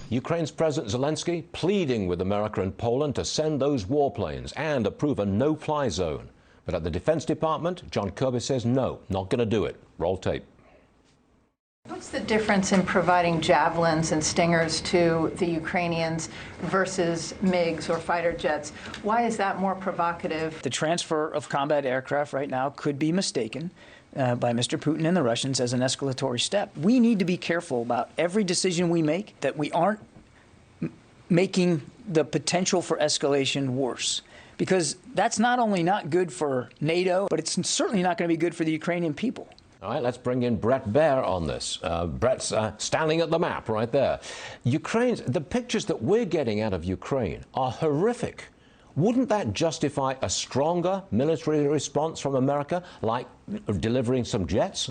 Ukraine's President Zelensky pleading with America and Poland to send those warplanes and approve a no-fly zone. But at the Defense Department, John Kirby says no, not going to do it. Roll tape. What's the difference in providing javelins and stingers to the Ukrainians versus MiGs or fighter jets? Why is that more provocative? The transfer of combat aircraft right now could be mistaken by Mr. Putin and the Russians as an escalatory step. We need to be careful about every decision we make, that we aren't making the potential for escalation worse. Because that's not only not good for NATO, but it's certainly not going to be good for the Ukrainian people. All right, let's bring in Bret Baier on this. Bret's standing at the map right there. The pictures that we're getting out of Ukraine are horrific. Wouldn't that justify a stronger military response from America, like delivering some jets?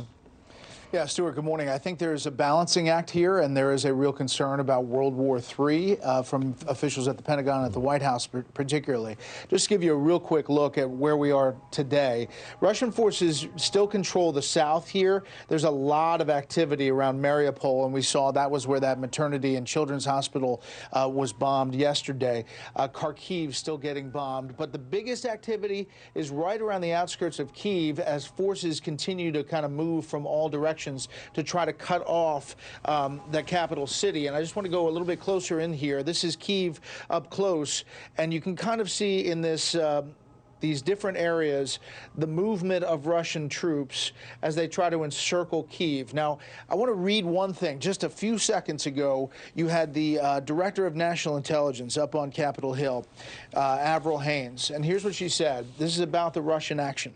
Yeah, Stuart, good morning. I think there's a balancing act here, and there is a real concern about World War III from officials at the Pentagon and at the White House particularly. Just to give you a real quick look at where we are today. Russian forces still control the south here. There's a lot of activity around Mariupol, and we saw that was where that maternity and children's hospital was bombed yesterday. Kharkiv still getting bombed. But the biggest activity is right around the outskirts of Kyiv as forces continue to kind of move from all directions to try to cut off the capital city. And I just want to go a little bit closer in here. This is Kyiv up close, and you can kind of see in this these different areas the movement of Russian troops as they try to encircle Kyiv. Now, I want to read one thing. Just a few seconds ago, you had the Director of National Intelligence up on Capitol Hill, Avril Haines, and here's what she said. This is about the Russian action.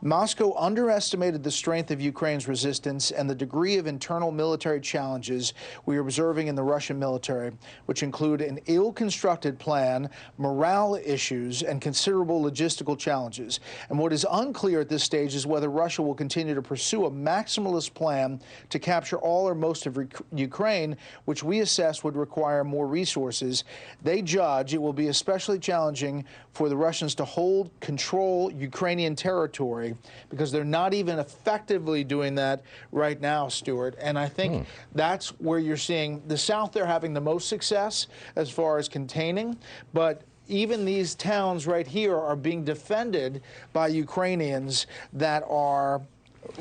Moscow underestimated the strength of Ukraine's resistance and the degree of internal military challenges we are observing in the Russian military, which include an ill-constructed plan, morale issues, and considerable logistical challenges. And what is unclear at this stage is whether Russia will continue to pursue a maximalist plan to capture all or most of Ukraine, which we assess would require more resources. They judge it will be especially challenging for the Russians to control Ukrainian territory because they're not even effectively doing that right now, Stuart. And I think that's where you're seeing the South there having the most success as far as containing, but even these towns right here are being defended by Ukrainians that are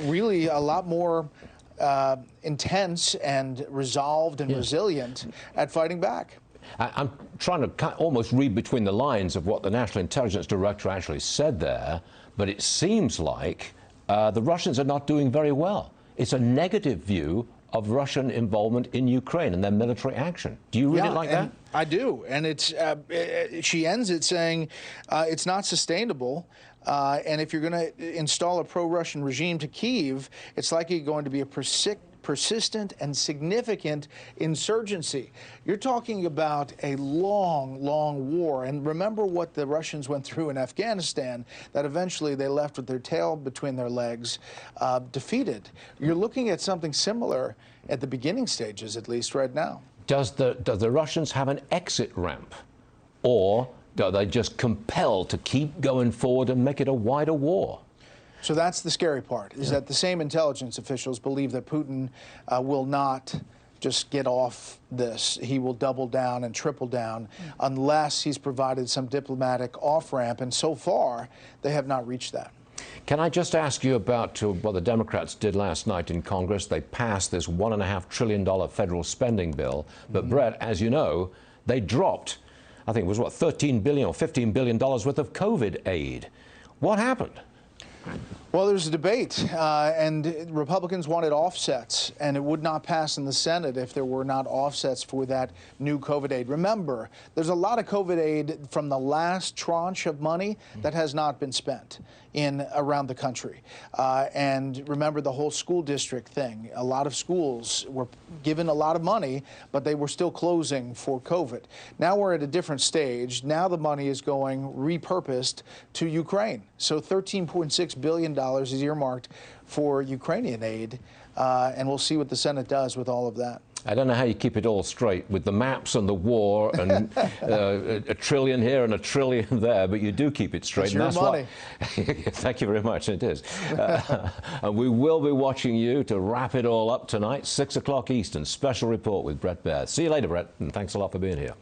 really a lot more intense and resolved and resilient at fighting back. I'm trying to almost read between the lines of what the National Intelligence Director actually said there, but it seems like the Russians are not doing very well. It's a negative view of Russian involvement in Ukraine and their military action. Do you read it like that? I do, and it's she ends it saying it's not sustainable, and if you're going to install a pro-Russian regime to Kyiv, it's likely going to be a persistent and significant insurgency. You're talking about a long, long war. And remember what the Russians went through in Afghanistan, that eventually they left with their tail between their legs, defeated. You're looking at something similar at the beginning stages, at least right now. Does the Russians have an exit ramp? Or are they just compelled to keep going forward and make it a wider war? So that's the scary part, is that the same intelligence officials believe that Putin will not just get off this. He will double down and triple down unless he's provided some diplomatic off-ramp, and so far they have not reached that. Can I just ask you about what the Democrats did last night in Congress? They passed this $1.5 trillion federal spending bill, but Bret, as you know, they dropped, I think it was what, $13 billion or $15 billion worth of COVID aid. What happened? Well, there's a debate, and Republicans wanted offsets, and it would not pass in the Senate if there were not offsets for that new COVID aid. Remember, there's a lot of COVID aid from the last tranche of money that has not been spent around the country. And remember the whole school district thing. A lot of schools were given a lot of money, but they were still closing for COVID. Now we're at a different stage. Now the money is going repurposed to Ukraine. So $13.6 billion is earmarked for Ukrainian aid, and we'll see what the Senate does with all of that. I don't know how you keep it all straight with the maps and the war and a trillion here and a trillion there, but you do keep it straight. It's your money. Thank you very much. It is. And we will be watching you to wrap it all up tonight, 6 o'clock Eastern. Special report with Bret Baier. See you later, Bret, and thanks a lot for being here.